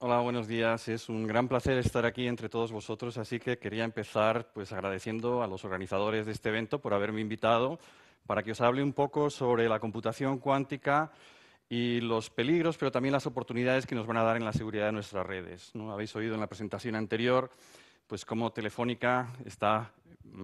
Hola, buenos días. Es un gran placer estar aquí entre todos vosotros, así que quería empezar pues, agradeciendo a los organizadores de este evento por haberme invitado para que os hable un poco sobre la computación cuántica y los peligros, pero también las oportunidades que nos van a dar en la seguridad de nuestras redes, ¿no? Habéis oído en la presentación anterior pues, cómo Telefónica está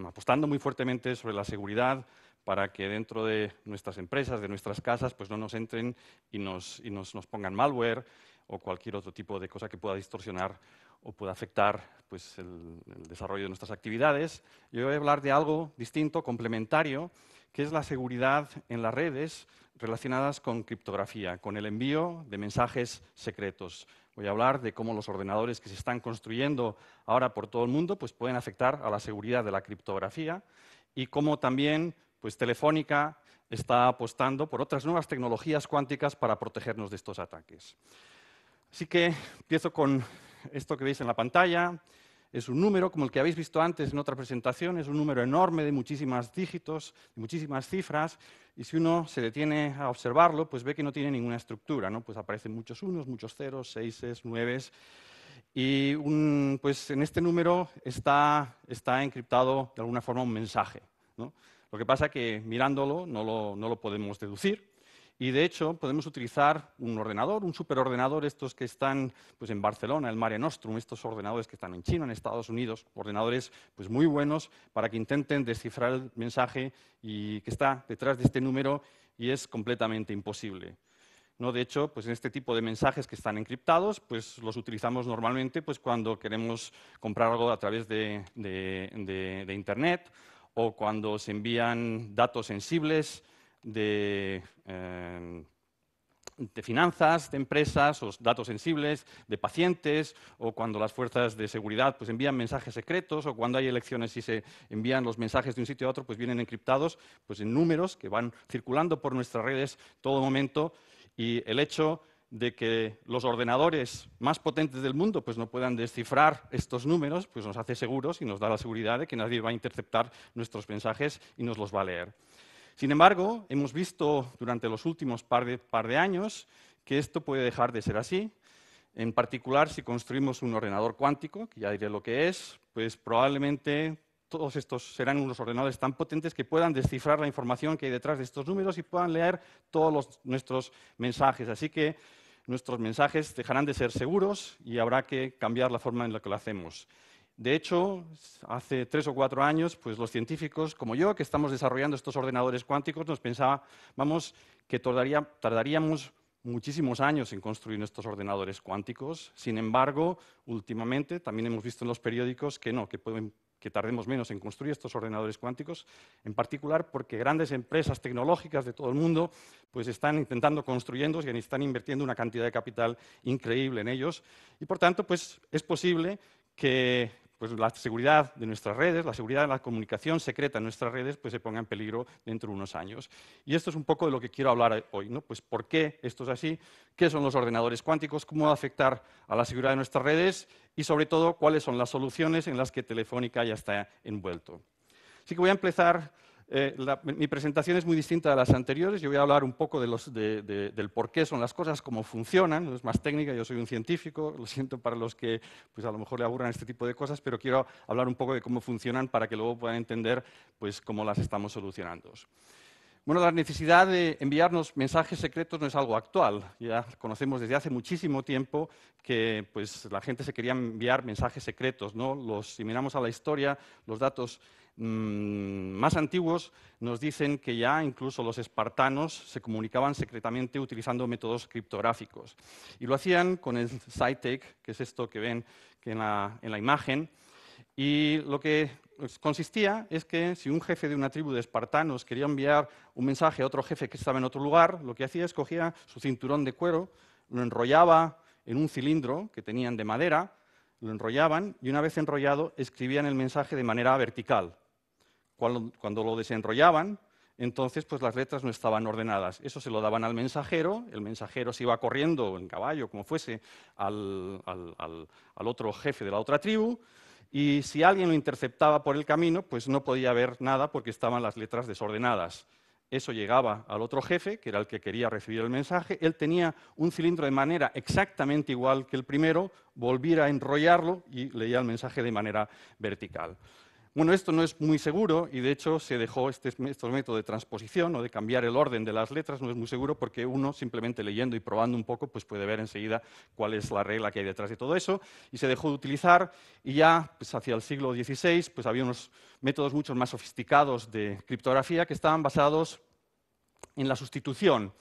apostando muy fuertemente sobre la seguridad para que dentro de nuestras empresas, de nuestras casas, pues no nos entren y nos pongan malware o cualquier otro tipo de cosa que pueda distorsionar o pueda afectar pues, el desarrollo de nuestras actividades. Yo voy a hablar de algo distinto, complementario, que es la seguridad en las redes relacionadas con criptografía, con el envío de mensajes secretos. Voy a hablar de cómo los ordenadores que se están construyendo ahora por todo el mundo pues, pueden afectar a la seguridad de la criptografía y cómo también pues, Telefónica está apostando por otras nuevas tecnologías cuánticas para protegernos de estos ataques. Así que empiezo con esto que veis en la pantalla. Es un número, como el que habéis visto antes en otra presentación, es un número enorme de muchísimos dígitos, de muchísimas cifras, y si uno se detiene a observarlo, pues ve que no tiene ninguna estructura, ¿no? Pues aparecen muchos unos, muchos ceros, seises, nueves, y pues en este número está encriptado de alguna forma un mensaje, ¿no? Lo que pasa es que mirándolo no lo podemos deducir. Y de hecho podemos utilizar un ordenador, un superordenador, estos que están pues, en Barcelona, el Mare Nostrum, estos ordenadores que están en China, en Estados Unidos, ordenadores pues, muy buenos para que intenten descifrar el mensaje y que está detrás de este número y es completamente imposible, ¿no? De hecho, pues en este tipo de mensajes que están encriptados, pues los utilizamos normalmente pues, cuando queremos comprar algo a través de Internet o cuando se envían datos sensibles de finanzas, de empresas, o datos sensibles, de pacientes, o cuando las fuerzas de seguridad pues, envían mensajes secretos, o cuando hay elecciones y se envían los mensajes de un sitio a otro, pues vienen encriptados pues, en números que van circulando por nuestras redes todo momento, y el hecho de que los ordenadores más potentes del mundo pues, no puedan descifrar estos números, pues nos hace seguros y nos da la seguridad de que nadie va a interceptar nuestros mensajes y nos los va a leer. Sin embargo, hemos visto durante los últimos par de años que esto puede dejar de ser así. En particular, si construimos un ordenador cuántico, que ya diré lo que es, pues probablemente todos estos serán unos ordenadores tan potentes que puedan descifrar la información que hay detrás de estos números y puedan leer todos nuestros mensajes. Así que nuestros mensajes dejarán de ser seguros y habrá que cambiar la forma en la que lo hacemos. De hecho, hace 3 o 4 años, pues los científicos como yo, que estamos desarrollando estos ordenadores cuánticos, nos pensábamos que tardaríamos muchísimos años en construir estos ordenadores cuánticos. Sin embargo, últimamente también hemos visto en los periódicos que no, que tardemos menos en construir estos ordenadores cuánticos, en particular porque grandes empresas tecnológicas de todo el mundo pues están intentando construirlos y están invirtiendo una cantidad de capital increíble en ellos. Y por tanto, pues es posible que pues la seguridad de nuestras redes, la seguridad de la comunicación secreta en nuestras redes, pues se ponga en peligro dentro de unos años. Y esto es un poco de lo que quiero hablar hoy, ¿no? Pues por qué esto es así, qué son los ordenadores cuánticos, cómo va a afectar a la seguridad de nuestras redes y, sobre todo, cuáles son las soluciones en las que Telefónica ya está envuelto. Así que voy a empezar. Mi presentación es muy distinta de las anteriores. Yo voy a hablar un poco del por qué son las cosas, cómo funcionan. Es más técnica, yo soy un científico. Lo siento para los que pues, a lo mejor le aburran este tipo de cosas, pero quiero hablar un poco de cómo funcionan para que luego puedan entender pues, cómo las estamos solucionando. Bueno, la necesidad de enviarnos mensajes secretos no es algo actual. Ya conocemos desde hace muchísimo tiempo que pues, la gente se quería enviar mensajes secretos, ¿no? Si miramos a la historia, los datos más antiguos nos dicen que ya incluso los espartanos se comunicaban secretamente utilizando métodos criptográficos. Y lo hacían con el SciTech, que es esto que ven en la imagen. Y lo que consistía es que si un jefe de una tribu de espartanos quería enviar un mensaje a otro jefe que estaba en otro lugar, lo que hacía es cogía su cinturón de cuero, lo enrollaba en un cilindro que tenían de madera, lo enrollaban y una vez enrollado escribían el mensaje de manera vertical. Cuando lo desenrollaban, entonces pues las letras no estaban ordenadas. Eso se lo daban al mensajero, el mensajero se iba corriendo en caballo, como fuese, al otro jefe de la otra tribu, y si alguien lo interceptaba por el camino, pues no podía ver nada porque estaban las letras desordenadas. eso llegaba al otro jefe, que era el que quería recibir el mensaje, él tenía un cilindro de manera exactamente igual que el primero, volvía a enrollarlo y leía el mensaje de manera vertical. Bueno, esto no es muy seguro y de hecho se dejó este método de transposición o de cambiar el orden de las letras, no es muy seguro porque uno simplemente leyendo y probando un poco pues puede ver enseguida cuál es la regla que hay detrás de todo eso y se dejó de utilizar y ya pues, hacia el siglo XVI pues, había unos métodos mucho más sofisticados de criptografía que estaban basados en la sustitución.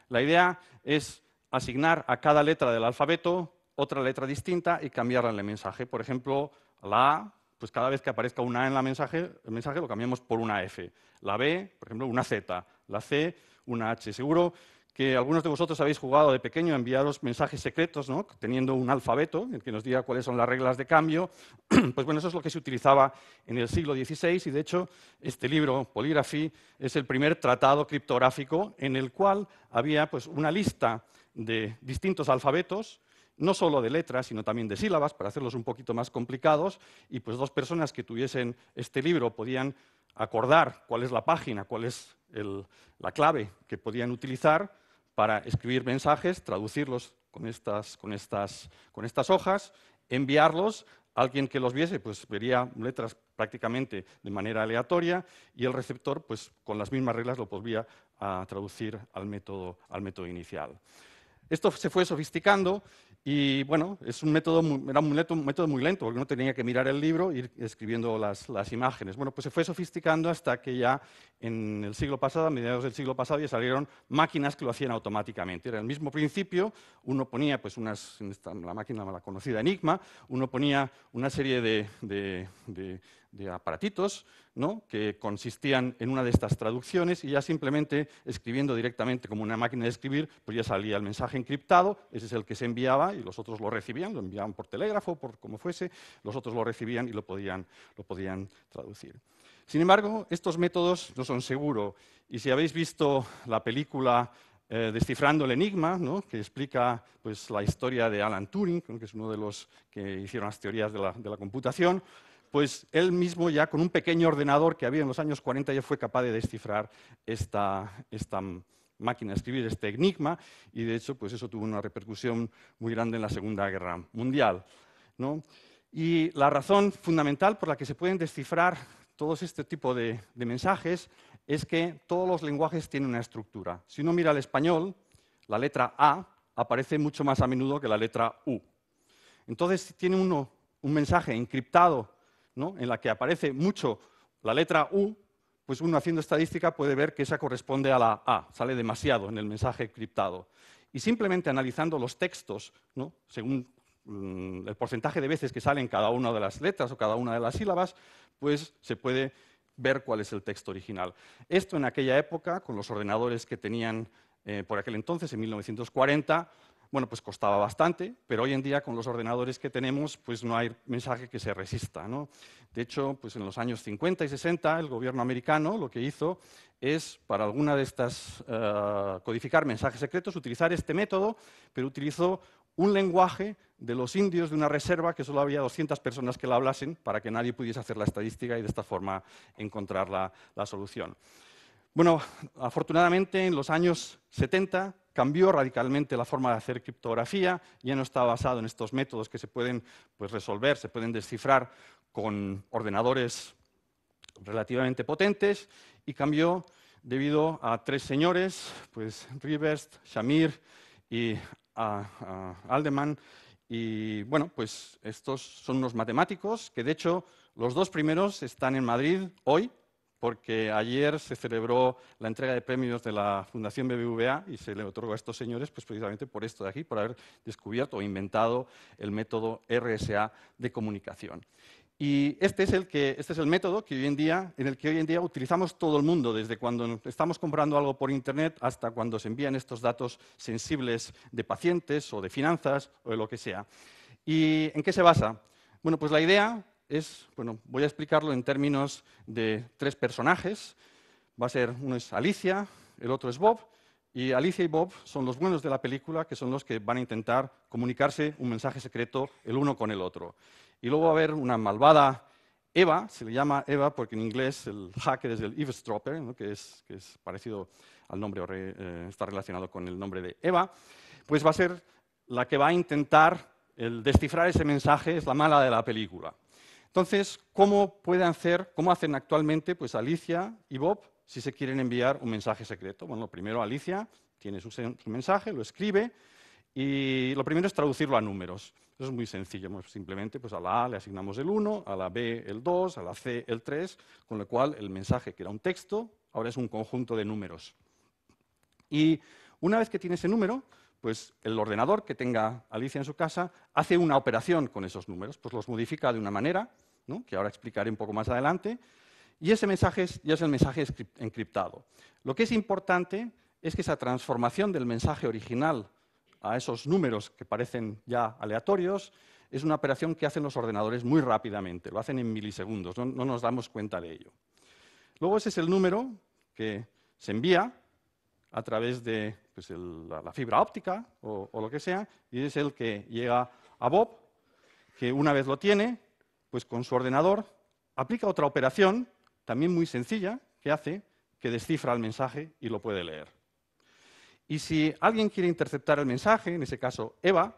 La idea es asignar a cada letra del alfabeto otra letra distinta y cambiarla en el mensaje. Por ejemplo, la A, pues cada vez que aparezca una A en el mensaje lo cambiamos por una F. La B, por ejemplo, una Z. La C, una H. Seguro que algunos de vosotros habéis jugado de pequeño a enviaros mensajes secretos, ¿no? Teniendo un alfabeto en el que nos diga cuáles son las reglas de cambio. Pues bueno, eso es lo que se utilizaba en el siglo XVI y de hecho este libro, Polygraphy, es el primer tratado criptográfico en el cual había pues, una lista de distintos alfabetos, no solo de letras, sino también de sílabas, para hacerlos un poquito más complicados, y pues dos personas que tuviesen este libro podían acordar cuál es la página, cuál es la clave que podían utilizar para escribir mensajes, traducirlos con estas hojas, enviarlos. Alguien que los viese pues, vería letras prácticamente de manera aleatoria y el receptor pues, con las mismas reglas lo podría traducir al método inicial. Esto se fue sofisticando y bueno, era un método muy lento porque no tenía que mirar el libro e ir escribiendo las imágenes. Bueno, pues se fue sofisticando hasta que ya en el siglo pasado, a mediados del siglo pasado, ya salieron máquinas que lo hacían automáticamente. Era el mismo principio, uno ponía pues la máquina la conocida Enigma, uno ponía una serie de aparatitos, ¿no? Que consistían en una de estas traducciones y ya simplemente escribiendo directamente como una máquina de escribir, pues ya salía el mensaje encriptado, ese es el que se enviaba y los otros lo recibían, lo enviaban por telégrafo, por como fuese, los otros lo recibían y lo podían traducir. Sin embargo, estos métodos no son seguros y si habéis visto la película Descifrando el Enigma, ¿no? Que explica pues, la historia de Alan Turing, que es uno de los que hicieron las teorías de la computación, pues él mismo ya con un pequeño ordenador que había en los años 40 ya fue capaz de descifrar esta máquina de escribir, este enigma, y de hecho pues eso tuvo una repercusión muy grande en la Segunda Guerra Mundial, ¿no? Y la razón fundamental por la que se pueden descifrar todos este tipo de mensajes es que todos los lenguajes tienen una estructura. Si uno mira el español, la letra A aparece mucho más a menudo que la letra U. Entonces, si tiene uno un mensaje encriptado, ¿no? En la que aparece mucho la letra U, pues uno haciendo estadística puede ver que esa corresponde a la A, sale demasiado en el mensaje encriptado. Y simplemente analizando los textos, ¿no? Según el porcentaje de veces que salen cada una de las letras o cada una de las sílabas, pues se puede ver cuál es el texto original. Esto en aquella época, con los ordenadores que tenían por aquel entonces, en 1940, bueno, pues costaba bastante, pero hoy en día con los ordenadores que tenemos, pues no hay mensaje que se resista, ¿no? De hecho, pues en los años 50 y 60, el gobierno americano lo que hizo es, para alguna de estas, codificar mensajes secretos, utilizar este método, pero utilizó un lenguaje de los indios de una reserva que solo había 200 personas que la hablasen para que nadie pudiese hacer la estadística y de esta forma encontrar la solución. Bueno, afortunadamente en los años 70 cambió radicalmente la forma de hacer criptografía, ya no está basado en estos métodos que se pueden pues, resolver, se pueden descifrar con ordenadores relativamente potentes y cambió debido a tres señores, pues Rivers, Shamir y Alderman. Y bueno, pues estos son unos matemáticos que de hecho los dos primeros están en Madrid hoy, porque ayer se celebró la entrega de premios de la Fundación BBVA y se le otorgó a estos señores pues precisamente por esto de aquí, por haber descubierto o inventado el método RSA de comunicación. Y este es el método que en el que hoy en día utilizamos todo el mundo, desde cuando estamos comprando algo por Internet hasta cuando se envían estos datos sensibles de pacientes o de finanzas o de lo que sea. ¿Y en qué se basa? Bueno, pues la idea es, bueno, voy a explicarlo en términos de tres personajes. Uno es Alicia, el otro es Bob, y Alicia y Bob son los buenos de la película, que son los que van a intentar comunicarse un mensaje secreto el uno con el otro. Y luego va a haber una malvada EVA, se le llama EVA porque en inglés el hacker es el eavesdropper, ¿no? que es parecido al nombre, está relacionado con el nombre de EVA, pues va a ser la que va a intentar descifrar ese mensaje, es la mala de la película. Entonces, ¿cómo hacen actualmente pues Alicia y Bob si se quieren enviar un mensaje secreto? Bueno, primero Alicia tiene su mensaje, lo escribe, y lo primero es traducirlo a números. Eso es muy sencillo, simplemente pues a la A le asignamos el 1, a la B el 2, a la C el 3, con lo cual el mensaje, que era un texto, ahora es un conjunto de números. Y una vez que tiene ese número, pues el ordenador que tenga Alicia en su casa hace una operación con esos números, pues los modifica de una manera, ¿no? Que ahora explicaré un poco más adelante, y ese mensaje ya es el mensaje encriptado. Lo que es importante es que esa transformación del mensaje original a esos números que parecen ya aleatorios es una operación que hacen los ordenadores muy rápidamente, lo hacen en milisegundos, no nos damos cuenta de ello. Luego ese es el número que se envía a través de pues, la fibra óptica o lo que sea, y es el que llega a Bob, que una vez lo tiene, pues con su ordenador aplica otra operación, también muy sencilla, que hace que descifra el mensaje y lo puede leer. Y si alguien quiere interceptar el mensaje, en ese caso Eva,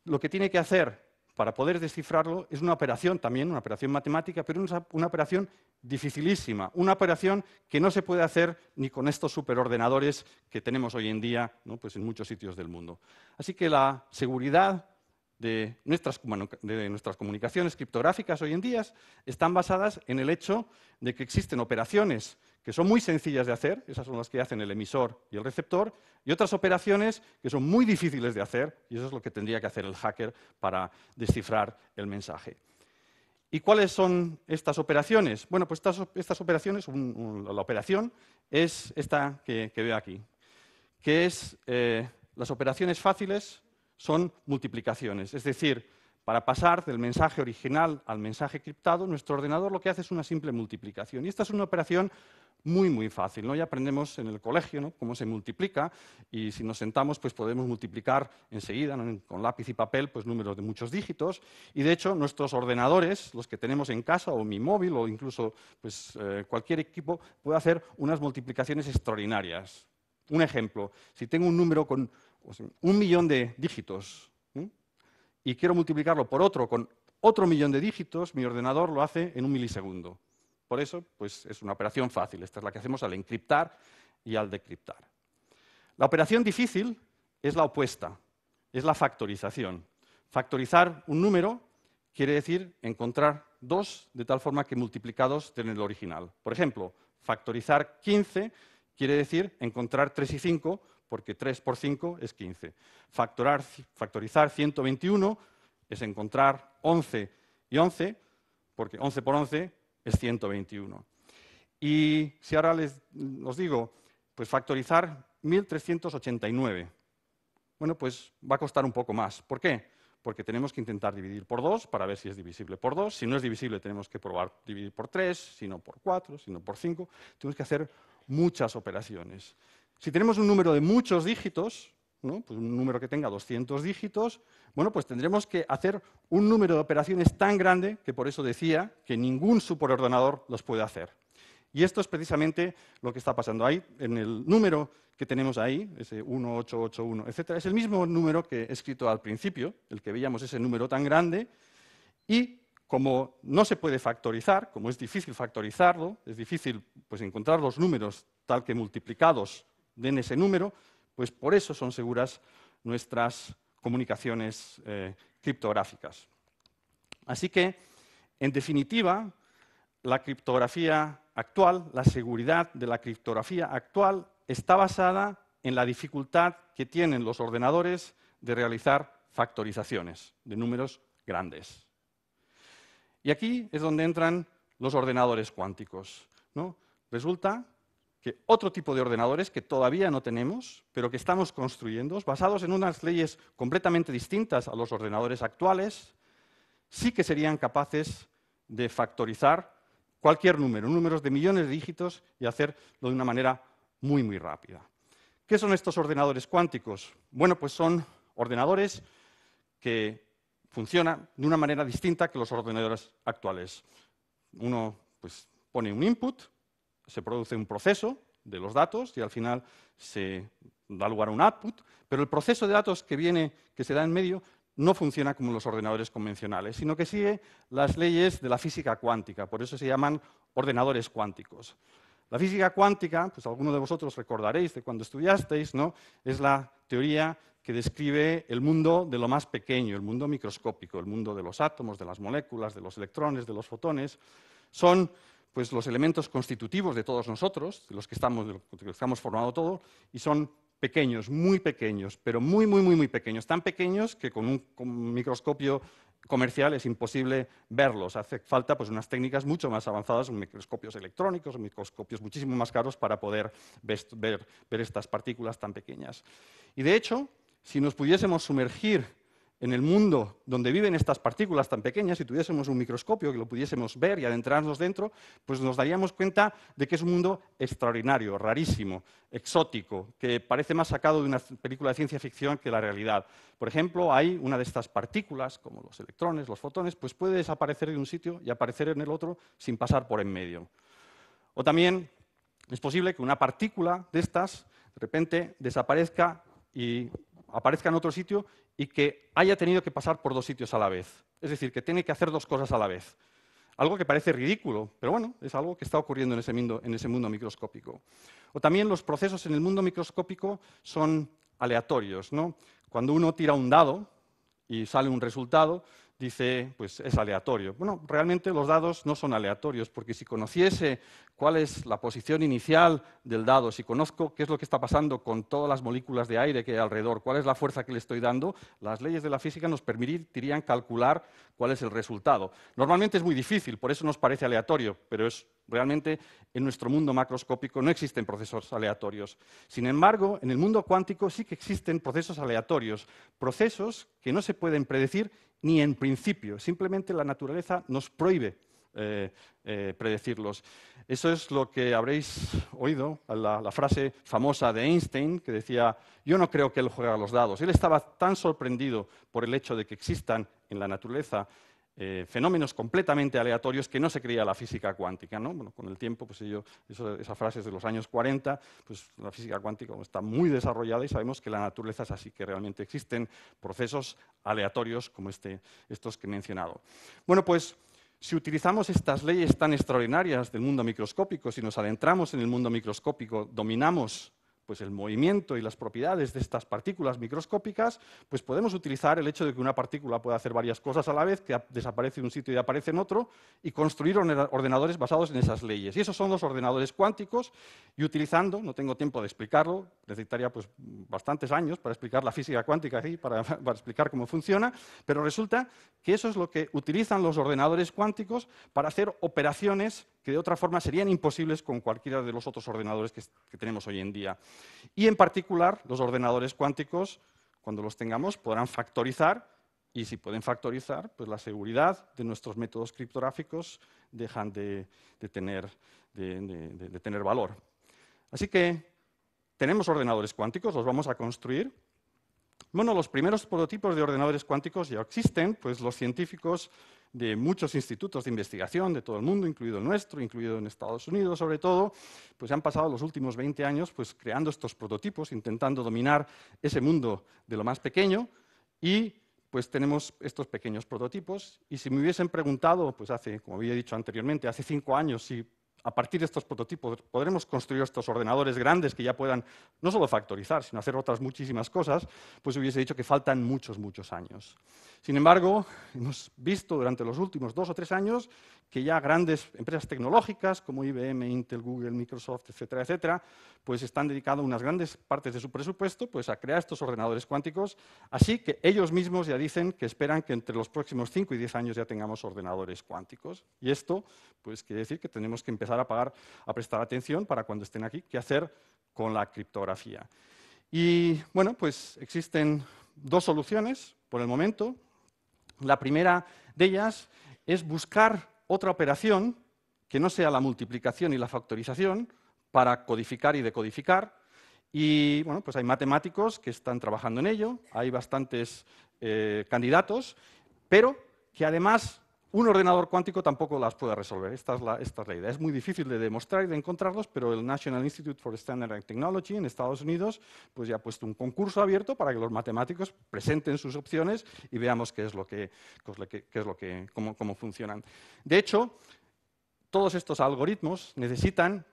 lo que tiene que hacer para poder descifrarlo es una operación también, una operación matemática, pero una operación dificilísima, una operación que no se puede hacer ni con estos superordenadores que tenemos hoy en día, ¿no? Pues en muchos sitios del mundo. Así que la seguridad de nuestras comunicaciones criptográficas hoy en día están basadas en el hecho de que existen operaciones que son muy sencillas de hacer, esas son las que hacen el emisor y el receptor, y otras operaciones que son muy difíciles de hacer, y eso es lo que tendría que hacer el hacker para descifrar el mensaje. ¿Y cuáles son estas operaciones? Bueno, pues estas operaciones, la operación es esta que veo aquí, que es las operaciones fáciles son multiplicaciones, es decir, para pasar del mensaje original al mensaje criptado, nuestro ordenador lo que hace es una simple multiplicación. Y esta es una operación muy, muy fácil, ¿no? Ya aprendemos en el colegio, ¿no?, cómo se multiplica, y si nos sentamos pues podemos multiplicar enseguida, ¿no?, con lápiz y papel, pues números de muchos dígitos. Y de hecho nuestros ordenadores, los que tenemos en casa, o mi móvil, o incluso pues, cualquier equipo, puede hacer unas multiplicaciones extraordinarias. Un ejemplo, si tengo un número con 1.000.000 de dígitos, y quiero multiplicarlo por otro con otro 1.000.000 de dígitos, mi ordenador lo hace en un milisegundo. Por eso, pues, es una operación fácil. Esta es la que hacemos al encriptar y al decriptar. La operación difícil es la opuesta, es la factorización. Factorizar un número quiere decir encontrar dos de tal forma que multiplicados den el original. Por ejemplo, factorizar 15 quiere decir encontrar 3 y 5, porque 3 por 5 es 15. Factorizar 121 es encontrar 11 y 11, porque 11 por 11 es 121. Y si ahora os digo, pues factorizar 1389, bueno, pues va a costar un poco más. ¿Por qué? Porque tenemos que intentar dividir por 2 para ver si es divisible por 2. Si no es divisible, tenemos que probar dividir por 3, si no por 4, si no por 5. Tenemos que hacer muchas operaciones. Si tenemos un número de muchos dígitos, ¿no?, pues un número que tenga 200 dígitos, bueno, pues tendremos que hacer un número de operaciones tan grande que por eso decía que ningún superordenador los puede hacer. Y esto es precisamente lo que está pasando ahí. En el número que tenemos ahí, ese 1881, etc., es el mismo número que he escrito al principio, el que veíamos, ese número tan grande, y como no se puede factorizar, como es difícil factorizarlo, es difícil pues, encontrar los números tal que multiplicados den ese número, pues por eso son seguras nuestras comunicaciones criptográficas. Así que, en definitiva, la criptografía actual, la seguridad de la criptografía actual está basada en la dificultad que tienen los ordenadores de realizar factorizaciones de números grandes. Y aquí es donde entran los ordenadores cuánticos, ¿no? Resulta que otro tipo de ordenadores que todavía no tenemos, pero que estamos construyendo, basados en unas leyes completamente distintas a los ordenadores actuales, sí que serían capaces de factorizar cualquier número, números de millones de dígitos, y hacerlo de una manera muy, muy rápida. ¿Qué son estos ordenadores cuánticos? Bueno, pues son ordenadores que funciona de una manera distinta que los ordenadores actuales. Uno pues, pone un input, se produce un proceso de los datos y al final se da lugar a un output, pero el proceso de datos que se da en medio no funciona como los ordenadores convencionales, sino que sigue las leyes de la física cuántica, por eso se llaman ordenadores cuánticos. La física cuántica, pues algunos de vosotros recordaréis de cuando estudiasteis, ¿no? Es la teoría que describe el mundo de lo más pequeño, el mundo microscópico, el mundo de los átomos, de las moléculas, de los electrones, de los fotones. Son pues, los elementos constitutivos de todos nosotros, de los que estamos formado todo, y son pequeños, muy pequeños, pero muy, muy, muy, muy pequeños. Tan pequeños que con un microscopio comercial es imposible verlos. Hace falta pues, unas técnicas mucho más avanzadas, microscopios electrónicos, microscopios muchísimo más caros para poder ver estas partículas tan pequeñas. Y de hecho, si nos pudiésemos sumergir en el mundo donde viven estas partículas tan pequeñas, si tuviésemos un microscopio que lo pudiésemos ver y adentrarnos dentro, pues nos daríamos cuenta de que es un mundo extraordinario, rarísimo, exótico, que parece más sacado de una película de ciencia ficción que la realidad. Por ejemplo, hay una de estas partículas, como los electrones, los fotones, pues puede desaparecer de un sitio y aparecer en el otro sin pasar por en medio. O también es posible que una partícula de estas, de repente, desaparezca y aparezca en otro sitio y que haya tenido que pasar por dos sitios a la vez. Es decir, que tiene que hacer dos cosas a la vez. Algo que parece ridículo, pero bueno, es algo que está ocurriendo en ese mundo microscópico. O también los procesos en el mundo microscópico son aleatorios, ¿no? Cuando uno tira un dado y sale un resultado, dice, pues es aleatorio. Bueno, realmente los dados no son aleatorios, porque si conociese cuál es la posición inicial del dado, si conozco qué es lo que está pasando con todas las moléculas de aire que hay alrededor, cuál es la fuerza que le estoy dando, las leyes de la física nos permitirían calcular cuál es el resultado. Normalmente es muy difícil, por eso nos parece aleatorio, pero realmente en nuestro mundo macroscópico no existen procesos aleatorios. Sin embargo, en el mundo cuántico sí que existen procesos aleatorios, procesos que no se pueden predecir ni en principio, simplemente la naturaleza nos prohíbe predecirlos. Eso es lo que habréis oído, la frase famosa de Einstein, que decía, yo no creo que él juegue a los dados. Él estaba tan sorprendido por el hecho de que existan en la naturaleza fenómenos completamente aleatorios que no se creía la física cuántica, ¿no? Bueno, con el tiempo, pues esa frase es de los años 40, pues la física cuántica está muy desarrollada y sabemos que la naturaleza es así, que realmente existen procesos aleatorios como estos que he mencionado. Bueno, pues si utilizamos estas leyes tan extraordinarias del mundo microscópico, si nos adentramos en el mundo microscópico, dominamos pues el movimiento y las propiedades de estas partículas microscópicas, pues podemos utilizar el hecho de que una partícula pueda hacer varias cosas a la vez, que desaparece en un sitio y aparece en otro, y construir ordenadores basados en esas leyes. Y esos son los ordenadores cuánticos, y utilizando, no tengo tiempo de explicarlo, necesitaría pues, bastantes años para explicar la física cuántica aquí, para explicar cómo funciona, pero resulta que eso es lo que utilizan los ordenadores cuánticos para hacer operaciones que de otra forma serían imposibles con cualquiera de los otros ordenadores que tenemos hoy en día. Y en particular, los ordenadores cuánticos, cuando los tengamos, podrán factorizar, y si pueden factorizar, pues la seguridad de nuestros métodos criptográficos dejan de tener valor. Así que tenemos ordenadores cuánticos, los vamos a construir. Bueno, los primeros prototipos de ordenadores cuánticos ya existen, pues los científicos de muchos institutos de investigación de todo el mundo, incluido el nuestro, incluido en Estados Unidos sobre todo, pues han pasado los últimos 20 años pues, creando estos prototipos, intentando dominar ese mundo de lo más pequeño, y pues tenemos estos pequeños prototipos. Y si me hubiesen preguntado, pues como había dicho anteriormente, hace 5 años, si a partir de estos prototipos podremos construir estos ordenadores grandes que ya puedan no solo factorizar, sino hacer otras muchísimas cosas, pues hubiese dicho que faltan muchos, muchos años. Sin embargo, hemos visto durante los últimos 2 o 3 años que ya grandes empresas tecnológicas como IBM, Intel, Google, Microsoft, etcétera, etcétera, pues están dedicando unas grandes partes de su presupuesto pues, a crear estos ordenadores cuánticos, así que ellos mismos ya dicen que esperan que entre los próximos 5 y 10 años ya tengamos ordenadores cuánticos. Y esto pues, quiere decir que tenemos que empezar a prestar atención para cuando estén aquí, qué hacer con la criptografía. Y bueno, pues existen 2 soluciones por el momento. La primera de ellas es buscar otra operación que no sea la multiplicación y la factorización para codificar y decodificar. Y bueno, pues hay matemáticos que están trabajando en ello, hay bastantes candidatos, pero que además un ordenador cuántico tampoco las puede resolver. Esta es la idea. Es muy difícil de demostrar y de encontrarlos, pero el National Institute for Standard and Technology en Estados Unidos pues ya ha puesto un concurso abierto para que los matemáticos presenten sus opciones y veamos cómo funcionan. De hecho, todos estos algoritmos necesitan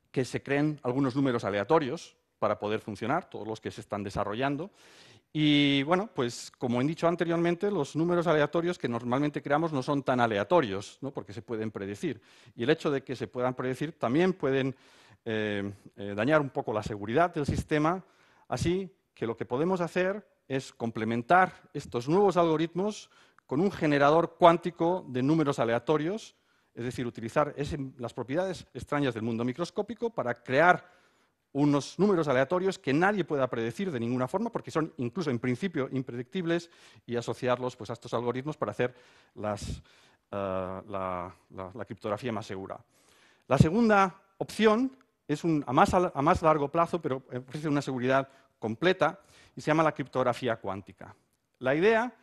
que se creen algunos números aleatorios para poder funcionar, todos los que se están desarrollando. Y bueno, pues como he dicho anteriormente, los números aleatorios que normalmente creamos no son tan aleatorios, ¿no? Porque se pueden predecir. Y el hecho de que se puedan predecir también pueden dañar un poco la seguridad del sistema, así que lo que podemos hacer es complementar estos nuevos algoritmos con un generador cuántico de números aleatorios, es decir, utilizar las propiedades extrañas del mundo microscópico para crear unos números aleatorios que nadie pueda predecir de ninguna forma, porque son incluso en principio impredictibles, y asociarlos pues, a estos algoritmos para hacer la criptografía más segura. La segunda opción es a más largo plazo, pero ofrece una seguridad completa, y se llama la criptografía cuántica. La idea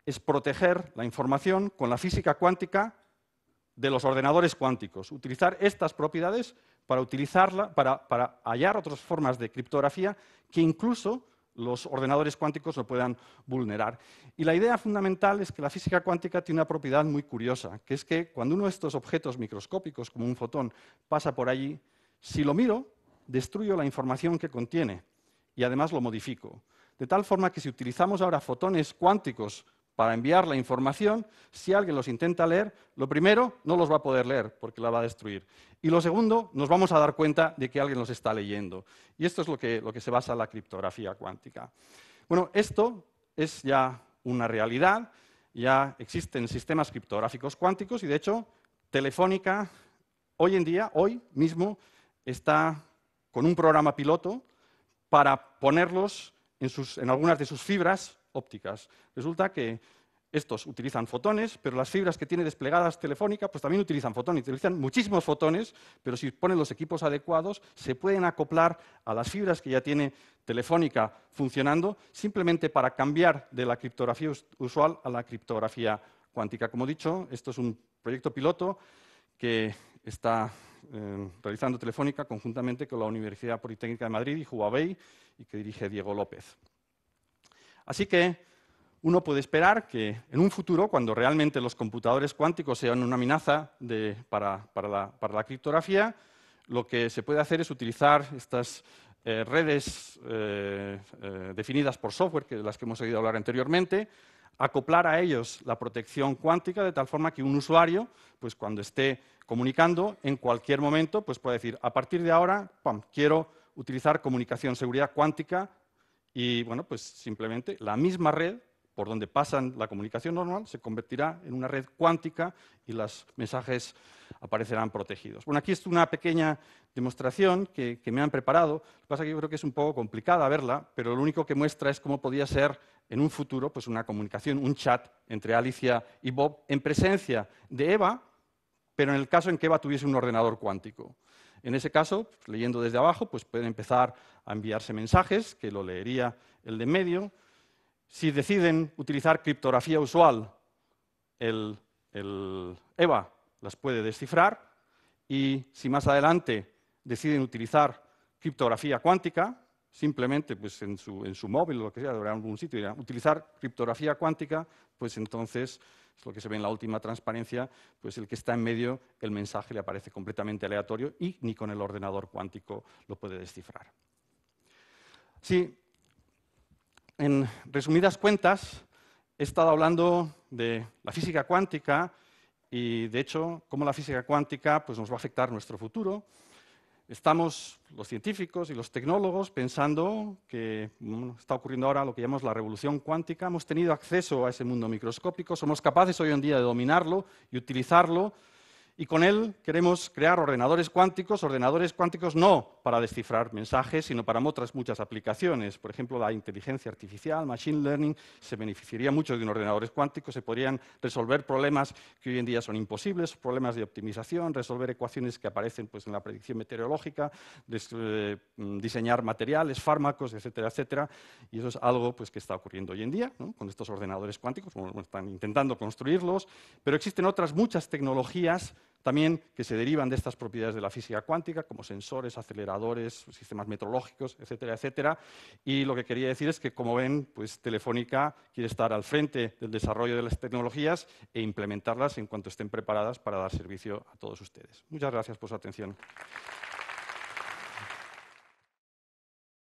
es proteger la información con la física cuántica de los ordenadores cuánticos, utilizar estas propiedades para hallar otras formas de criptografía que incluso los ordenadores cuánticos no puedan vulnerar. Y la idea fundamental es que la física cuántica tiene una propiedad muy curiosa, que es que cuando uno de estos objetos microscópicos, como un fotón, pasa por allí, si lo miro, destruyo la información que contiene y además lo modifico. De tal forma que si utilizamos ahora fotones cuánticos para enviar la información, si alguien los intenta leer, lo primero, no los va a poder leer porque la va a destruir. Y lo segundo, nos vamos a dar cuenta de que alguien los está leyendo. Y esto es lo que se basa en la criptografía cuántica. Bueno, esto es ya una realidad, ya existen sistemas criptográficos cuánticos y, de hecho, Telefónica hoy en día, hoy mismo, está con un programa piloto para ponerlos en algunas de sus fibras ópticas. Resulta que estos utilizan fotones, pero las fibras que tiene desplegadas Telefónica pues también utilizan fotones, utilizan muchísimos fotones, pero si ponen los equipos adecuados se pueden acoplar a las fibras que ya tiene Telefónica funcionando, simplemente para cambiar de la criptografía usual a la criptografía cuántica. Como he dicho, esto es un proyecto piloto que está realizando Telefónica conjuntamente con la Universidad Politécnica de Madrid y Huawei, y que dirige Diego López. Así que uno puede esperar que en un futuro, cuando realmente los computadores cuánticos sean una amenaza para la criptografía, lo que se puede hacer es utilizar estas redes definidas por software, de las que hemos oído hablar anteriormente, acoplar a ellos la protección cuántica de tal forma que un usuario, pues cuando esté comunicando, en cualquier momento, pues puede decir, a partir de ahora, quiero utilizar comunicación seguridad cuántica, y bueno, pues simplemente la misma red por donde pasan la comunicación normal se convertirá en una red cuántica y los mensajes aparecerán protegidos. Bueno, aquí es una pequeña demostración que me han preparado. Lo que pasa es que yo creo que es un poco complicada verla, pero lo único que muestra es cómo podría ser en un futuro pues una comunicación, un chat entre Alicia y Bob en presencia de Eva, pero en el caso en que Eva tuviese un ordenador cuántico. En ese caso, leyendo desde abajo, pues pueden empezar a enviarse mensajes, que lo leería el de en medio. Si deciden utilizar criptografía usual, el Eva las puede descifrar, y si más adelante deciden utilizar criptografía cuántica, simplemente pues, en su móvil o lo que sea, habrá algún sitio, dirán, utilizar criptografía cuántica, pues entonces, es lo que se ve en la última transparencia, pues el que está en medio, el mensaje le aparece completamente aleatorio y ni con el ordenador cuántico lo puede descifrar. Sí, en resumidas cuentas, he estado hablando de la física cuántica y, de hecho, cómo la física cuántica pues, nos va a afectar nuestro futuro. Estamos, los científicos y los tecnólogos, pensando que está ocurriendo ahora lo que llamamos la revolución cuántica. Hemos tenido acceso a ese mundo microscópico, somos capaces hoy en día de dominarlo y utilizarlo, Y con él queremos crear ordenadores cuánticos no para descifrar mensajes, sino para otras muchas aplicaciones. Por ejemplo, la inteligencia artificial, machine learning, se beneficiaría mucho de unos ordenadores cuánticos, se podrían resolver problemas que hoy en día son imposibles, problemas de optimización, resolver ecuaciones que aparecen pues, en la predicción meteorológica, diseñar materiales, fármacos, etcétera, etcétera. Y eso es algo pues, que está ocurriendo hoy en día, ¿no? Con estos ordenadores cuánticos, están intentando construirlos, pero existen otras muchas tecnologías también que se derivan de estas propiedades de la física cuántica, como sensores, aceleradores, sistemas metrológicos, etcétera, etcétera. Y lo que quería decir es que, como ven, pues Telefónica quiere estar al frente del desarrollo de las tecnologías e implementarlas en cuanto estén preparadas para dar servicio a todos ustedes. Muchas gracias por su atención.